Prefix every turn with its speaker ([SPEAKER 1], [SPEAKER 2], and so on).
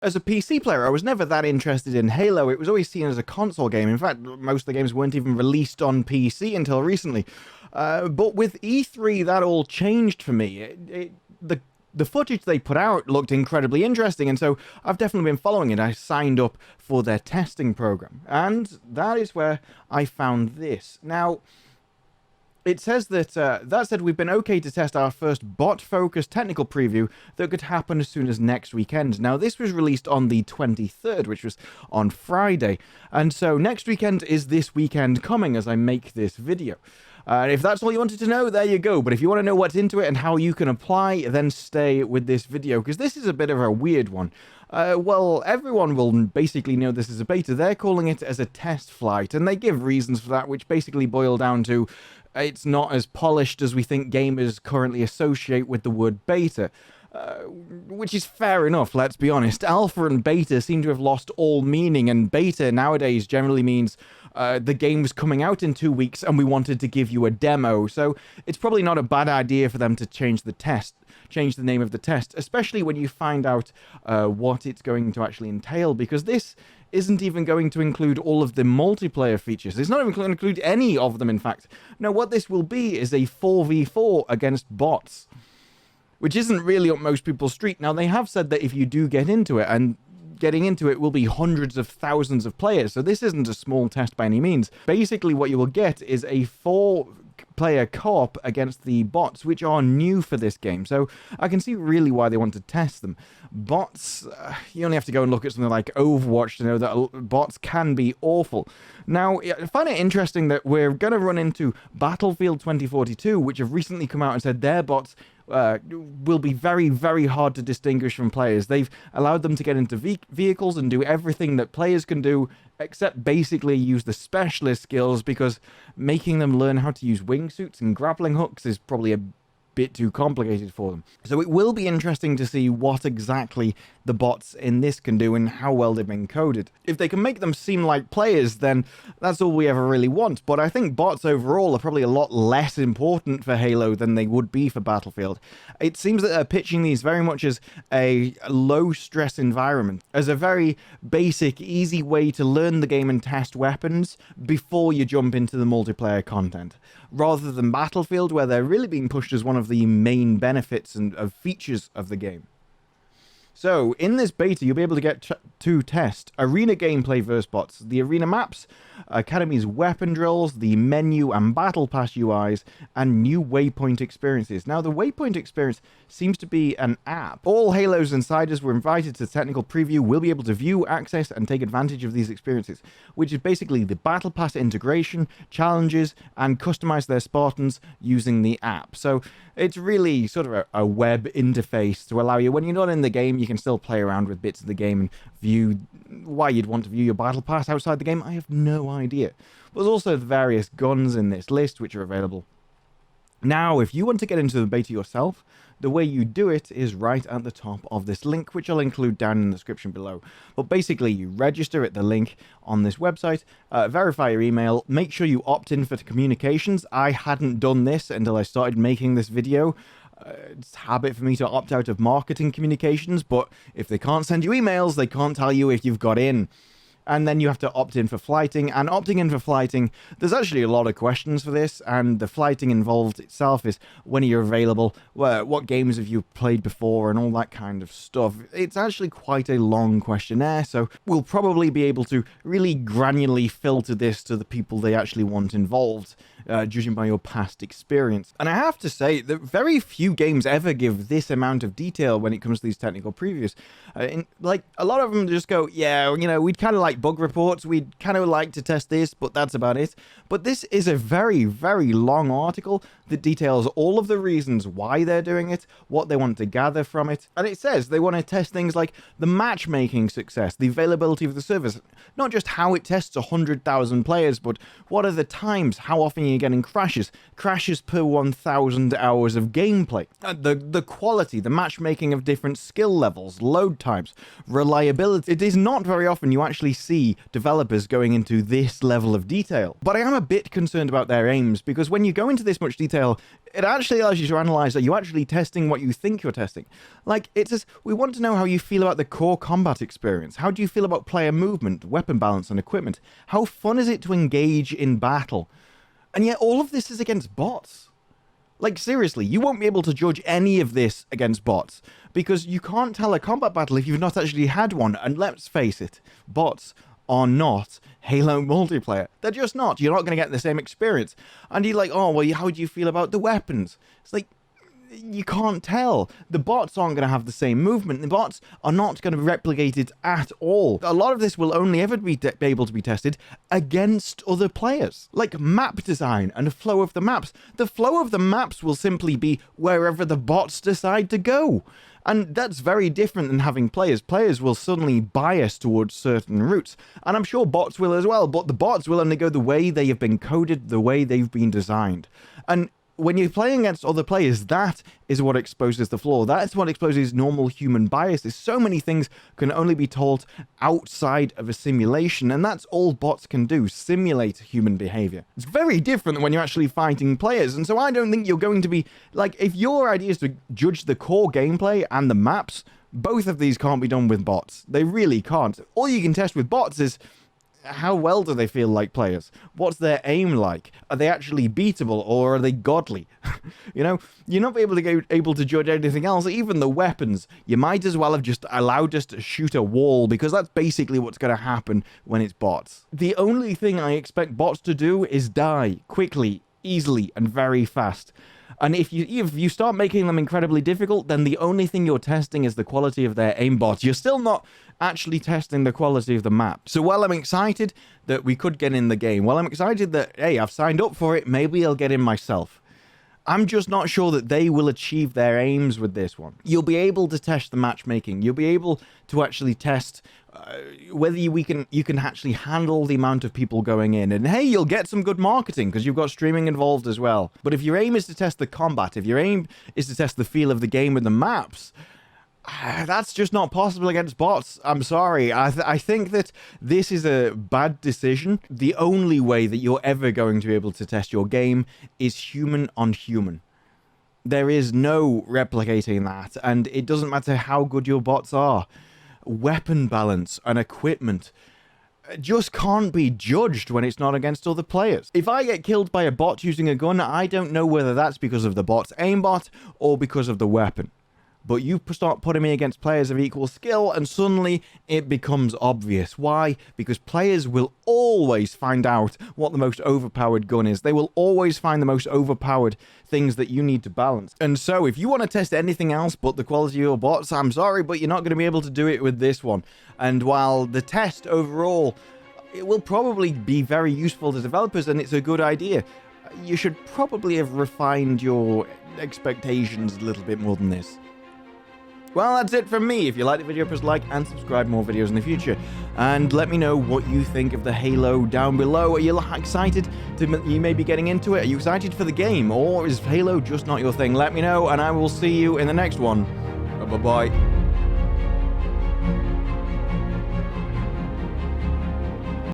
[SPEAKER 1] As a PC player, I was never that interested in Halo. It was always seen as a console game. In fact, most of the games weren't even released on PC until recently. But with E3, that all changed for me. The footage they put out looked incredibly interesting, and so I've definitely been following it. I signed up for their testing program, and that is where I found this. Now, it says that, that said, we've been okay to test our first bot-focused technical preview that could happen as soon as next weekend. Now, this was released on the 23rd, which was on Friday, and so next weekend is this weekend coming as I make this video. If that's all you wanted to know, there you go. But if you want to know what's into it and how you can apply, then stay with this video, because this is a bit of a weird one. Well, everyone will basically know this is a beta. They're calling it as a test flight, and they give reasons for that, which basically boil down to it's not as polished as we think gamers currently associate with the word beta. Which is fair enough, let's be honest. Alpha and beta seem to have lost all meaning, and beta nowadays generally means the game's coming out in 2 weeks and we wanted to give you a demo, so it's probably not a bad idea for them to change the name of the test, especially when you find out what it's going to actually entail, because this isn't even going to include all of the multiplayer features. It's not even going to include any of them, in fact. No, what this will be is a 4v4 against bots, which isn't really up most people's street. Now, they have said that if you do get into it, and getting into it will be hundreds of thousands of players, so this isn't a small test by any means. Basically, what you will get is a 4-player co-op against the bots, which are new for this game, so I can see really why they want to test them. Bots, you only have to go and look at something like Overwatch to know that bots can be awful. Now, I find it interesting that we're going to run into Battlefield 2042, which have recently come out and said their bots will be very, very hard to distinguish from players. They've allowed them to get into vehicles and do everything that players can do, except basically use the specialist skills, because making them learn how to use wingsuits and grappling hooks is probably a bit too complicated for them. So it will be interesting to see what exactly the bots in this can do and how well they've been coded. If they can make them seem like players, then that's all we ever really want. But I think bots overall are probably a lot less important for Halo than they would be for Battlefield. It seems that they're pitching these very much as a low-stress environment, as a very basic, easy way to learn the game and test weapons before you jump into the multiplayer content, rather than Battlefield, where they're really being pushed as one of the main benefits and of features of the game. So, in this beta, you'll be able to get to test arena gameplay versus bots, the arena maps, Academy's weapon drills, the menu and battle pass UIs, and new waypoint experiences. Now, the waypoint experience seems to be an app. All Halo's insiders were invited to the technical preview will be able to view, access, and take advantage of these experiences, which is basically the battle pass integration, challenges, and customize their Spartans using the app. So, it's really sort of a web interface to allow you, when you're not in the game, you can still play around with bits of the game and view why you'd want to view your battle pass outside the game. I have no idea. But there's also the various guns in this list which are available. Now, if you want to get into the beta yourself, the way you do it is right at the top of this link, which I'll include down in the description below. But basically, you register at the link on this website, verify your email, make sure you opt in for the communications. I hadn't done this until I started making this video. It's a habit for me to opt out of marketing communications, but if they can't send you emails, they can't tell you if you've got in. And then you have to opt in for flighting, and opting in for flighting, there's actually a lot of questions for this, and the flighting involved itself is when are you available, what games have you played before, and all that kind of stuff. It's actually quite a long questionnaire, so we'll probably be able to really granularly filter this to the people they actually want involved, judging by your past experience. And I have to say that very few games ever give this amount of detail when it comes to these technical previews. Like, a lot of them just go, yeah, you know, we'd kind of like bug reports, we'd kind of like to test this, but that's about it. But this is a very, very long article that details all of the reasons why they're doing it, what they want to gather from it, and it says they want to test things like the matchmaking success, the availability of the service, not just how it tests 100,000 players, but what are the times, how often you're getting crashes per 1,000 hours of gameplay, the quality, the matchmaking of different skill levels, load times, reliability. It is not very often you actually see developers going into this level of detail. But I am a bit concerned about their aims, because when you go into this much detail, it actually allows you to analyze, are you actually testing what you think you're testing? Like, it says, we want to know how you feel about the core combat experience. How do you feel about player movement, weapon balance, and equipment? How fun is it to engage in battle? And yet all of this is against bots. Like, seriously, you won't be able to judge any of this against bots, because you can't tell a combat battle if you've not actually had one. And let's face it, bots are not Halo multiplayer. They're just not. You're not going to get the same experience. And you're like, oh, well, how do you feel about the weapons? It's like, you can't tell. The bots aren't going to have the same movement. The bots are not going to replicate it at all. A lot of this will only ever be able to be tested against other players. Like map design and the flow of the maps. The flow of the maps will simply be wherever the bots decide to go. And that's very different than having players. Players will suddenly bias towards certain routes. And I'm sure bots will as well, but the bots will only go the way they have been coded, the way they've been designed. And when you're playing against other players, that is what exposes the flaw. That's what exposes normal human biases. So many things can only be told outside of a simulation, and that's all bots can do, simulate human behavior. It's very different than when you're actually fighting players, and so I don't think you're going to be, like, if your idea is to judge the core gameplay and the maps, both of these can't be done with bots. They really can't. All you can test with bots is, how well do they feel like players? What's their aim like? Are they actually beatable, or are they godly? You know, you're not able to judge anything else. Even the weapons, you might as well have just allowed us to shoot a wall, because that's basically what's going to happen when it's bots. The only thing I expect bots to do is die quickly, easily, and very fast. And if you start making them incredibly difficult, then the only thing you're testing is the quality of their aimbot. You're still not actually testing the quality of the map. So while I'm excited that we could get in the game, while I'm excited that, hey, I've signed up for it, maybe I'll get in myself, I'm just not sure that they will achieve their aims with this one. You'll be able to test the matchmaking. You'll be able to actually test whether you can actually handle the amount of people going in. And hey, you'll get some good marketing because you've got streaming involved as well. But if your aim is to test the combat, if your aim is to test the feel of the game with the maps, that's just not possible against bots. I'm sorry. I think that this is a bad decision. The only way that you're ever going to be able to test your game is human on human. There is no replicating that, and it doesn't matter how good your bots are. Weapon balance and equipment just can't be judged when it's not against other players. If I get killed by a bot using a gun, I don't know whether that's because of the bot's aimbot or because of the weapon. But you start putting me against players of equal skill, and suddenly it becomes obvious. Why? Because players will always find out what the most overpowered gun is. They will always find the most overpowered things that you need to balance. And so if you want to test anything else but the quality of your bots, I'm sorry, but you're not going to be able to do it with this one. And while the test overall, it will probably be very useful to developers, and it's a good idea, you should probably have refined your expectations a little bit more than this. Well, that's it from me. If you liked the video, press like and subscribe for more videos in the future. And let me know what you think of the Halo down below. Are you excited to you may be getting into it? Are you excited for the game? Or is Halo just not your thing? Let me know, and I will see you in the next one. Bye-bye.